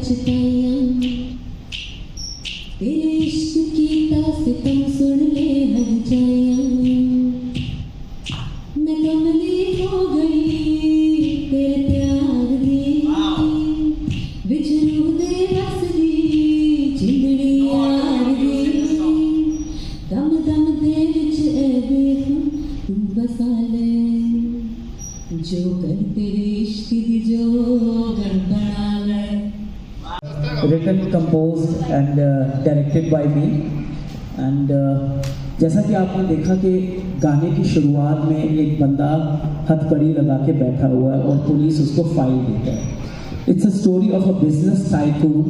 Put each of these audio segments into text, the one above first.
पछताइयाँ, तेरे इश्क की तासितम सुन ले हर जाइयाँ। मैं कमली हो गई तेरे प्यार दी, बिछड़ू दे बस दी जिंदड़ी यार दी। दम दम दे विच ए देखूं तू बसा ले, जो कर तेरे इश्क दी जो घर बना ले। Written, composed and directed by me and जैसा कि आपने देखा कि गाने की शुरुआत में एक बंदा हथकड़ी लगा के बैठा हुआ है और पुलिस उसको फाइल देता है। It's a story of a business tycoon.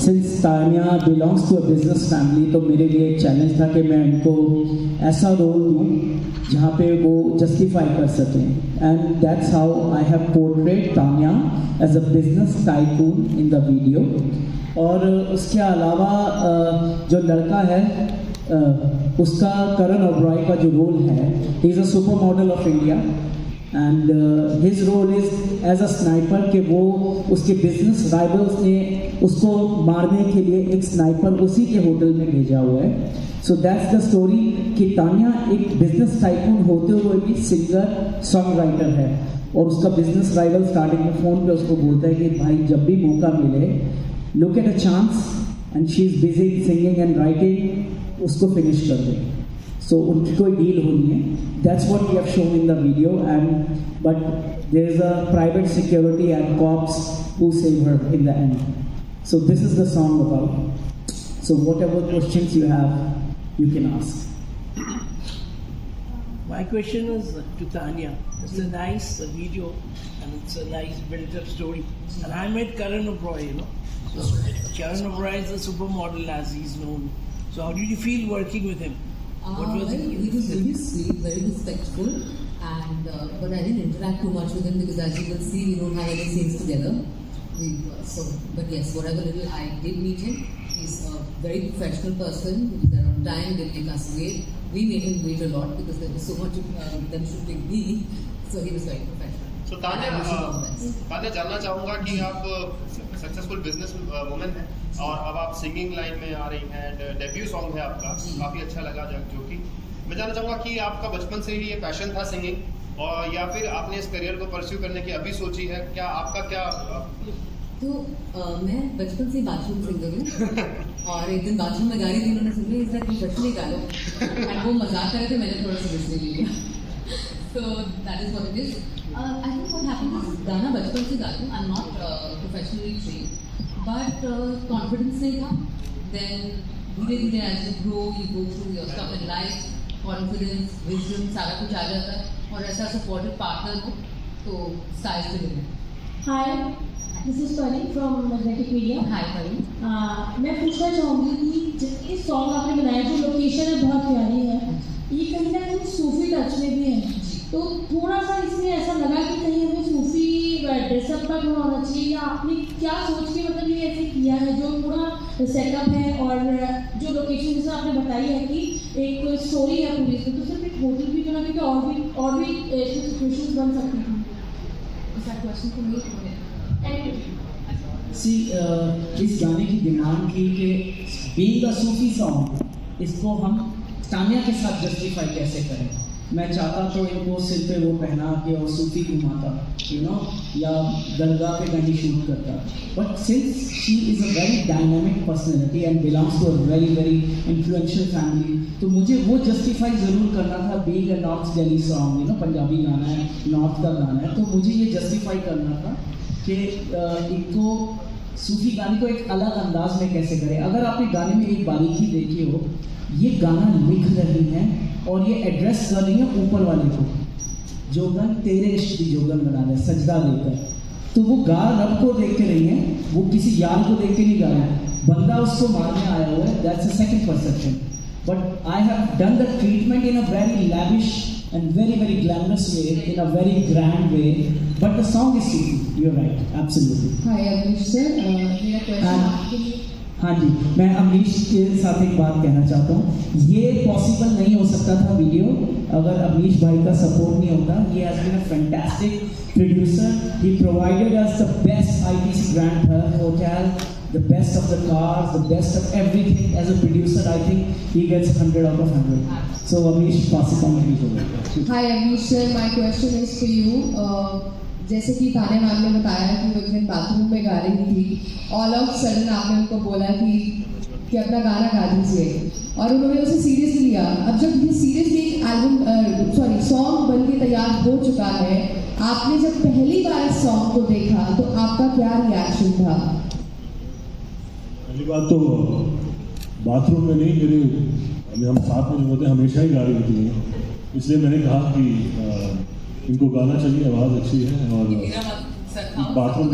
Since Tania belongs to a business family, तो मेरे लिए एक चैलेंज था कि मैं उनको ऐसा रोल दूँ जहाँ पे वो जस्टिफाई कर सकें। And that's how I have portrait Tania as a business tycoon in the video. और उसके अलावा जो लड़का है उसका करण ओबरॉय का जो रोल है, he is a super model of India and his role is as a sniper कि वो उसके बिजनेस राइवल्स ने उसको मारने के लिए एक स्नाइपर उसी के होटल में भेजा हुआ है। सो दैट्स द स्टोरी कि तानिया एक बिजनेस टाइकून होते हुए भी सिंगर सॉन्ग राइटर है और उसका बिजनेस राइवल स्टार्टिंग में फ़ोन पे उसको बोलता है कि भाई जब भी मौका मिले, look at a chance and she is busy singing and writing, उसको फिनिश कर दे। सो उनकी कोई डील होनी है। That's what we have shown in the video and but there is a private security and cops who save her in the end. So this is the song about. So whatever questions you have you can ask. My question is to Tanya. It's a nice video and it's a nice built-up story. And I met Karan Oberoi, you know. So Karan Oberoi is a supermodel as he's known. So how did you feel working with him? What was it? He was very sweet, very respectful, and but I didn't interact too much with him because, as you can see, we don't have any scenes together. But yes, whatever little I did meet him, he's a very professional person. He was there on time, didn't make us wait. We made him wait a lot because there was so much of them shooting me, so he was very professional. So Tanya जानना चाहूँगा कि आप successful business women हैं और अब आप singing line में आ रही हैं एंड डेब्यू सॉन्ग है आपका, काफ़ी अच्छा लगा जो कि मैं जानना चाहूँगा कि आपका बचपन से ही ये पैशन था सिंगिंग और या फिर आपने इस करियर को परस्यू करने की अभी सोची है, क्या आपका क्या? तो मैं बचपन से बाथरूम सिंगर हूँ और एक दिन बाथरूम में गा रही थी, उन्होंने सुन लिया इसलिए तुम बचपन ही गा लो एंड वो मजाक कर रहे थे, मैंने थोड़ा सा रिस्क ले लिया। So that is what it is. I think what happened is गाना बचपन से गाती हूँ, I'm not professionally trained, but confidence नहीं था। Then धीरे धीरे as you grow, you go through your stuff in life, confidence, wisdom सारा कुछ आ जाता है और ऐसा supportive partner हो तो sky's the limit. Hi, this is Pari from Magnetic Media. Hi Pari. मैं पूछना चाहूँगी कि जितनी सॉन्ग आपने बनाया, जो लोकेशन है बहुत प्यारी है, ये कहीं ना कहीं सूफी टच में भी है, तो थोड़ा सा इसमें ऐसा लगा कि कहीं हमें सूफी ड्रेसअप का थोड़ा होना चाहिए, या आपने क्या सोच के मतलब ये ऐसे किया है जो पूरा सेटअप है और जो लोकेशन जैसे आपने बताई है कि एक स्टोरी है पूरी इसमें, तो सिर्फ एक होटल भी बना, क्योंकि और भी सिचुएशंस बन सकती थी। इस गाने की डिमांड थी कि बीइंग अ सूफी सॉन्ग, इसको हम तानिया के साथ जस्टिफाई कैसे करें। मैं चाहता तो इनको सिर पे वो पहना के और सूफी घुमाता, यू नो, या दरगाह पे कहीं शूट करता, but since she is a very dynamic personality and belongs to a very very influential family, तो मुझे वो जस्टिफाई ज़रूर करना था। Being a north Delhi song, you know, Punjabi गाना है, नॉर्थ का गाना है, तो मुझे ये जस्टिफाई करना था कि इनको सूफी गाने को एक अलग अंदाज में कैसे करें। अगर आपने गाने में एक बारीकी देखी हो, ये गाना लिख रही हैं और ये एड्रेस कर रही हैं ऊपर वाले को, जोगन तेरे इश्क की जोगन बना दे, सजदा देकर। तो वो गा रब को देख के रही हैं, वो किसी यार को देख के नहीं गा रहे हैं, बंदा उसको मारने आया हुआ है, that's a second perception. But I have done the treatment in a very lavish and very glamorous way, in a very grand way, but the song is Sufi. You're right, absolutely. Hi, Avnish sir. मेरा question आपके लिए हाँ जी, मैं अमरीश के साथ एक बात कहना चाहता हूँ। ये पॉसिबल नहीं हो सकता था वीडियो अगर अमरीश भाई का सपोर्ट नहीं होता। He has been a fantastic producer. He provided us the best ITC Grand Hyatt hotel, the best of the cars, the best of everything. As a producer, I think he gets 100 out of 100. So Amish, pass it on to you. Hi Amish sir, my question is for you. जैसे कि ताने ma'am ने बताया कि वो एक दिन bathroom में गा रही थी, ऑल ऑफ सडन आपने उनको बोला कि अपना गाना गा दीजिए और उन्होंने उसे सीरियसली लिया। अब जब ये सीरियसली एक सॉन्ग बन के तैयार हो चुका है, आपने जब पहली बार इस सॉन्ग को देखा तो आपका क्या रिएक्शन था? पहली बात तो बाथरूम में नहीं, मेरे अभी हम साथ में नहीं होते, हमेशा ही गा रही होती है, इसलिए मैंने कहा कि इनको गाना चाहिए, आवाज़ अच्छी है और बाथरूम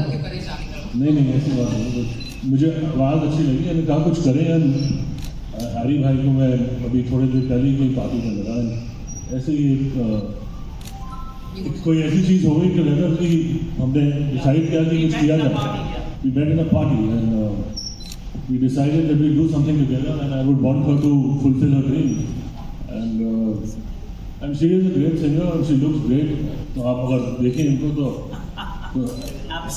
नहीं ऐसी बात नहीं, मुझे आवाज़ अच्छी लगी, मैंने कहा कुछ करें यार। हैरी भाई को मैं अभी थोड़ी देर पहले ही कोई पार्टी में लगा, ऐसे ही कोई ऐसी चीज़ हो गई कि लगा कि हमने डिसाइड किया कि कुछ किया जाए। We met in a party and we decided that we do something together and I would want her to fulfill her dream and she is a great singer and she looks great. तो आप अगर देखें इनको तो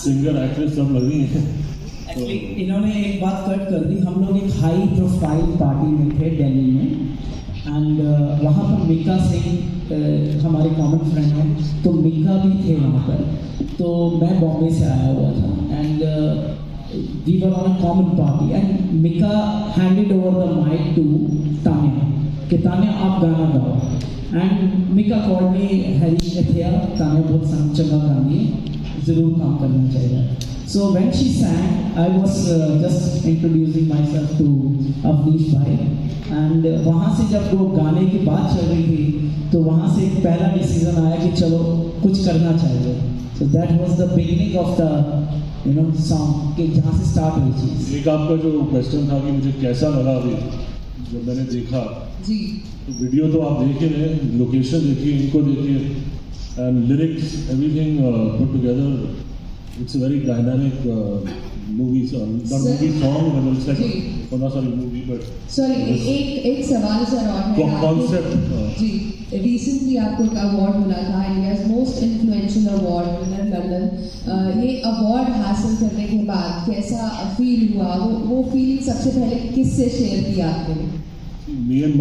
singer actress सब लग रही हैं। तो इन्होंने एक बात कट कर दी। हम लोग एक हाई प्रोफाइल पार्टी में थे दिल्ली में एंड वहाँ पर मिक्का सिंह हमारे कॉमन फ्रेंड हैं, तो मिक्का भी थे वहाँ पर। तो मैं बॉम्बे से आया हुआ था and we were on a common party and Mika handed over the mic to Tanya कि तान्या आप गाना गाओ and Mika called me, Harry Ethia, Tanya बहुत चंगा गानी है, ज़रूर काम करना चाहिए। So when she sang, I was just introducing myself to Avnish bhai and वहाँ से जब वो गाने की बात चल रही थी तो वहाँ से एक पहला डिसीजन आया कि चलो कुछ करना चाहिए। So that was the beginning of the song के जहाँ से स्टार्ट हुई चीज़। एक आपका जो क्वेश्चन था कि मुझे कैसा लगा अभी जब मैंने देखा जी, तो वीडियो तो आप देख ही रहे हैं, लोकेशन देखिए, इनको देखिए and lyrics everything put together, it's a very dynamic movie song movie but sorry एक सवाल सर और है कॉन्सेप्ट। जी, रिसेंटली आपको एक अवार्ड मिला था, India's most influential award winner London. ये अवार्ड हासिल करने के बाद कैसा फील हुआ? वो फीलिंग सबसे पहले किससे शेयर की आपने? Me and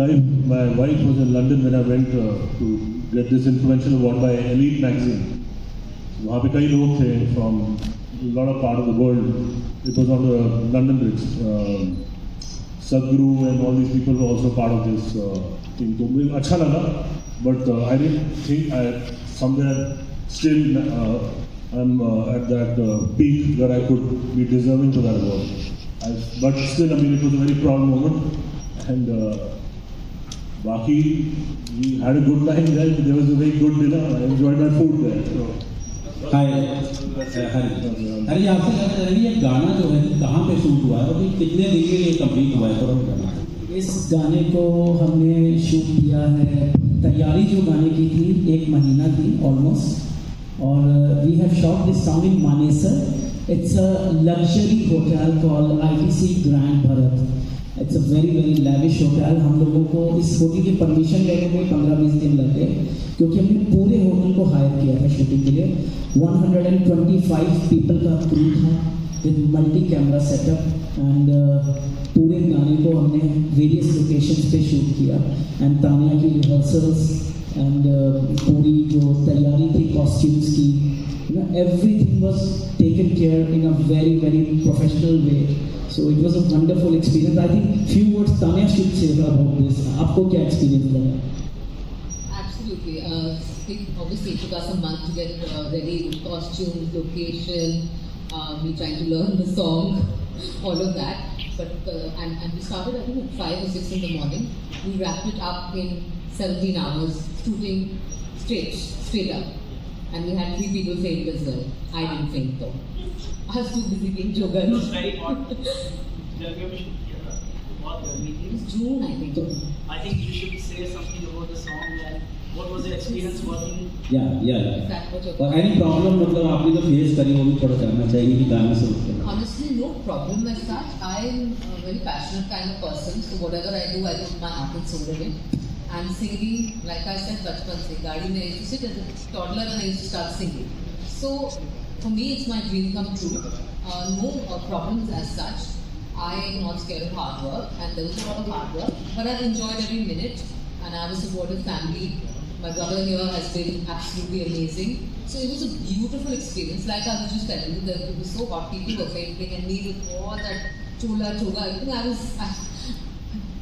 my wife was in London when I went to get this influential award by Elite magazine. वहाँ पे कई लोग थे from a lot of part of the world. It was on the London Bridge. Sadhguru and all these people were also part of this thing. तो मुझे अच्छा लगा, but I didn't think I somewhere still I'm at that peak where I could be deserving to that award. But still, I mean, it was a very proud moment. And बाकी we had a good time there. There was a very good dinner. I enjoyed my food there. So हाय हरी, आपसे कहना चाह रही है गाना जो है कहाँ पे शूट हुआ है और कितने दिन के लिए कंप्लीट हुआ है पूरा गाना? इस गाने को हमने शूट किया है, तैयारी जो गाने की थी 1 महीना थी ऑलमोस्ट, और we have shot this song in Manesar. It's a luxury hotel called ITC Grand Bharat। It's a very lavish hotel. हम लोगों को इस होटल की परमिशन लेने में 15-20 दिन लगे क्योंकि हमने पूरे होटल को हायर किया था शूटिंग के लिए। 125 पीपल का क्रू था with multi camera setup and पूरे गाने को हमने वेरियस लोकेशंस पे शूट किया एंड तान्या की रिहर्सल्स एंड पूरी जो तैयारी थी कॉस्ट्यूम्स की, everything was taken care in a very professional way. So it was a wonderful experience. I think few words Tanya should say about this. आपको क्या experience लगा? absolutely. It obviously took us a month to get ready with costumes, location, we trying to learn the song, all of that. But and we started I think at 5 or 6 in the morning. We wrapped it up in 17 hours, shooting straight up. And we had 3 people faint as well. I didn't faint though. I was too busy being Jogan. It was very hot. It was June, I think. I think you should say something about the song and what was your experience working? Yeah. Is that what you're और any problem मतलब आपने जो face करी वो भी थोड़ा जानना चाहिए कि गाना से उसके Honestly, no problem as such. I'm a very passionate kind of person, so whatever I do my heart and soul in it. And singing, like I said, bachpan se, gaadi mein I used to sit as a toddler and I used to start singing. So for me, it's my dream come true. No problems as such. I am not scared of hard work, and there was a lot of hard work, but I've enjoyed every minute, and I have a supportive family. My brother here has been absolutely amazing. So it was a beautiful experience. Like I was just telling you, it was so hot, people were fainting, and me with all that chola choga, I think I was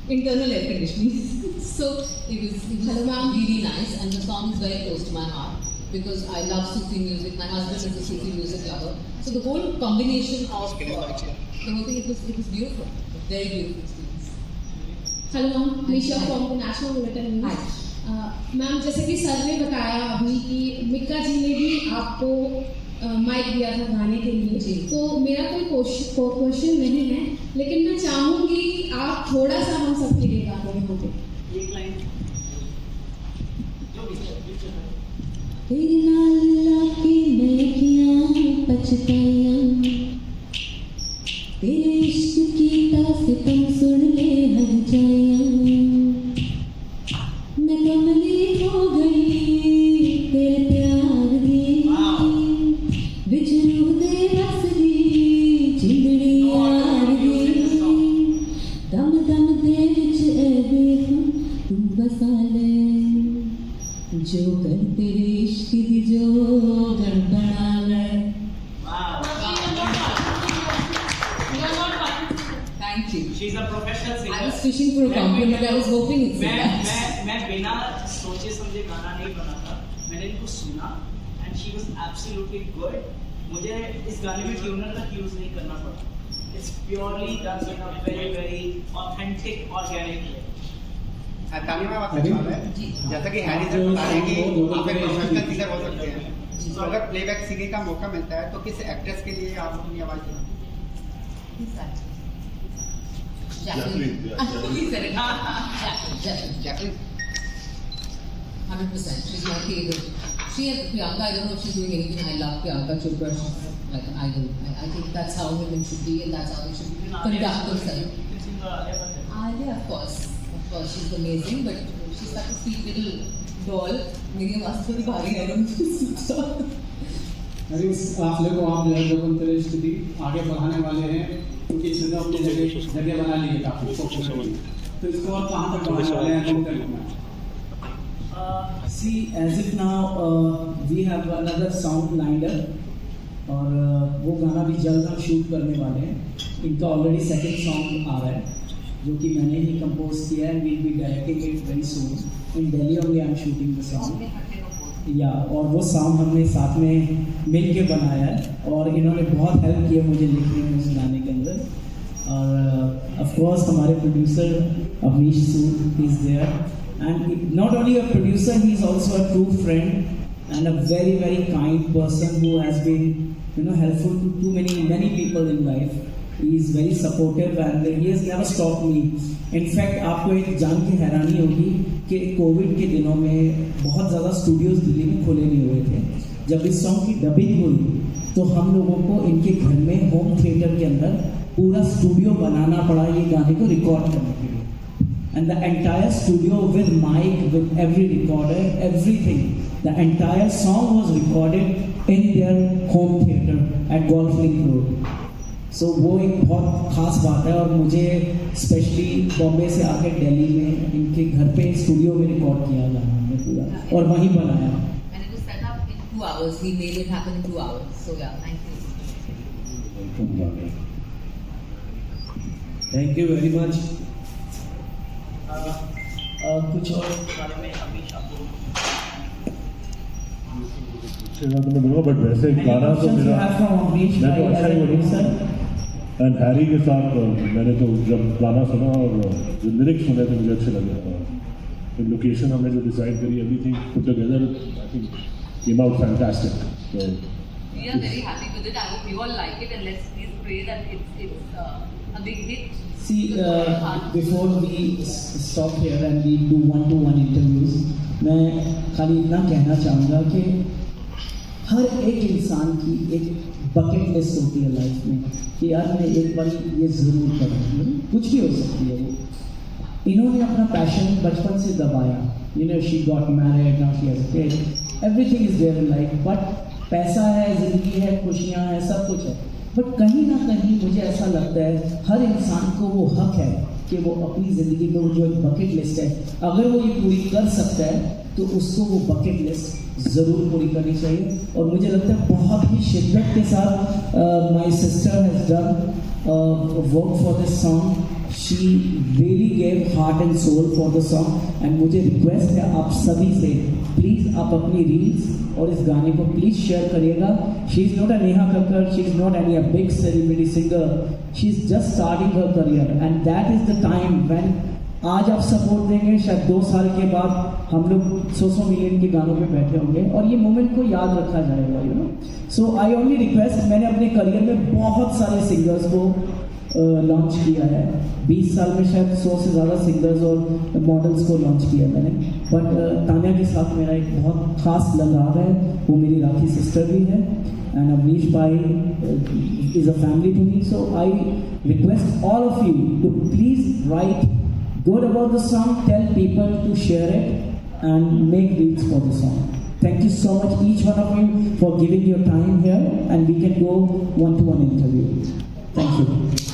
internal air conditioning. So it was really nice, and the song is very close to my heart because I love Sufi music. My husband is a Sufi music lover. So the whole combination of the whole thing, it was beautiful, a very beautiful experience. Hello ma'am, Nisha from national bulletin news. Ma'am, जैसे कि sir ने बताया अभी कि मिक्का जी ने भी आपको mic दिया था गाने के लिए, तो मेरा कोई क्वेश्चन नहीं है, लेकिन मैं चाहूँगी कि आप थोड़ा सा हम सबके लिए गा रहे होंगे। तेरे नाल लाके मैं किया पछताया, तेरे इश्क की तासितम सुन ले हर जाया, मैं कमली हो गई तेरे प्यार दी, विच रूह दे रस दी चिंदड़ी यार दी, दम दम दे विच ए देखूं तू बसा ले, जो कर तेरे इश्क दी जो गड़बड़ा ले। Thank you. She's a professional singer. I was fishing for a compliment. I was hoping it's मैं बिना सोचे समझे गाना नहीं बना था, मैंने इनको सुना and she was absolutely good. मुझे इस गाने में ट्यूनर का यूज नहीं करना पड़ा. It's purely done in a very very authentic, organic way. तालियों में आपसे सवाल है, जैसा कि हैरी सर बता रहे हैं कि आप एक प्रोफेशनल सिंगर हो सकते हैं, तो अगर प्लेबैक सिंगिंग का मौका मिलता है तो किस एक्ट्रेस के लिए आप अपनी आवाज देना? Jacqueline. He said it. Jacqueline. 100%. She's my favorite. She and Priyanka, I don't know if she's doing anything. I love Priyanka Chopra. She's like an idol. I think that's how women should be, and that's how they should conduct themselves. Alia, of course. Of course, she's amazing, but she's such a sweet little doll. मेरी आवाज़ थोड़ी भारी है, I don't know. अरे इस काफिले को आप जो अंतरिक्ष की आगे बढ़ाने वाले हैं, क्योंकि इसने तो अपनी जगह बना ली है काफी, तो इसको और कहाँ तक बढ़ाने वाले हैं? See, as if now we have another song lined up, और वो गाना भी जल्द हम शूट करने वाले हैं. इनका ऑलरेडी सेकंड सॉन्ग आ रहा है, जो कि मैंने ही कंपोज किया है. Will be directing it very soon. In Delhi only I am shooting the song. या और वो सॉन्ग हमने साथ में मिल के बनाया है, और इन्होंने बहुत हेल्प किया मुझे लिखने में उस गाने के अंदर. और ऑफ कोर्स हमारे producer Avneesh Sood is there, and not only a producer, he is also a true friend and a very very kind person who has been helpful to too many people in life. He is very supportive and he has never stopped me. In fact, आपको एक जान की हैरानी होगी कि Covid के दिनों में बहुत ज़्यादा स्टूडियोज दिल्ली में खोले नहीं हुए थे. जब इस सॉन्ग की डबिंग हुई तो हम लोगों को इनके घर में होम थिएटर के अंदर पूरा स्टूडियो बनाना पड़ा ये गाने को रिकॉर्ड करने के लिए. And the entire studio with mic, with every recorder, everything. The entire song was recorded in their home theater at Golf Link Road. So वो एक बहुत खास बात है, और मुझे स्पेशली बॉम्बे से आके दिल्ली में इनके घर पे स्टूडियो में रिकॉर्ड किया गाना हमने पूरा, और वहीं बनाया. And it was set up in 2 hours. We made it happen in 2 hours. So yeah, thank you. Thank you very much. कुछ और बट वैसे गाना तो मेरा मैं तो अच्छा ही बोलूँ. एंड हैरी के साथ मैंने तो जब गाना सुना और जो लिरिक्स सुने थे मुझे अच्छे लगे. लोकेशन हमने जो डिसाइड करी, everything put together, I think came out fantastic. So we are very happy with it. I hope you all like it, and let's please pray that it's a big hit. See, before we stop here and we do one-to-one interviews, मैं खाली इतना कहना चाहूँगा कि हर एक इंसान की एक बकेट लिस्ट होती है लाइफ में कि यार मैं एक बार ये ज़रूर करूँ, कुछ भी हो सकती है वो। इन्होंने अपना पैशन बचपन से दबाया, you know she got married, now she has a kid, everything is there in life, but पैसा है, ज़िंदगी है, खुशियाँ हैं, सब कुछ है, बट कहीं ना कहीं मुझे ऐसा लगता है हर इंसान को वो हक है कि वो अपनी ज़िंदगी में वो जो एक बकेट लिस्ट है, अगर वो ये पूरी कर सकता है तो उसको वो बकेट लिस्ट ज़रूर पूरी करनी चाहिए। और मुझे लगता है बहुत ही शिद्दत के साथ my sister has done work for this song, she really gave heart and soul for the song. And मुझे रिक्वेस्ट है आप सभी से, प्लीज़ आप अपनी रील्स और इस गाने को प्लीज़ शेयर करिएगा। She is not a Neha Kakkar, she is not any a big celebrity singer, she is just starting her career and that is the time when आज आप सपोर्ट देंगे, शायद 2 साल के बाद हम लोग 100 मिलियन के गानों पे बैठे होंगे और ये मोमेंट को याद रखा जाएगा, you know. So I only request, मैंने अपने करियर में बहुत सारे सिंगर्स को लॉन्च किया है, 20 साल में शायद 100 से ज़्यादा सिंगर्स और मॉडल्स को लॉन्च किया मैंने, बट तान्या के साथ मेरा एक बहुत खास लगाव है, वो मेरी राखी सिस्टर भी है, and Avnish Bhai is a family to me, so I request all of you to please write good about the song, tell people to share it and make reels for the song. Thank you so much each one of you for giving your time here, and we can go one-to-one interview. Thank you.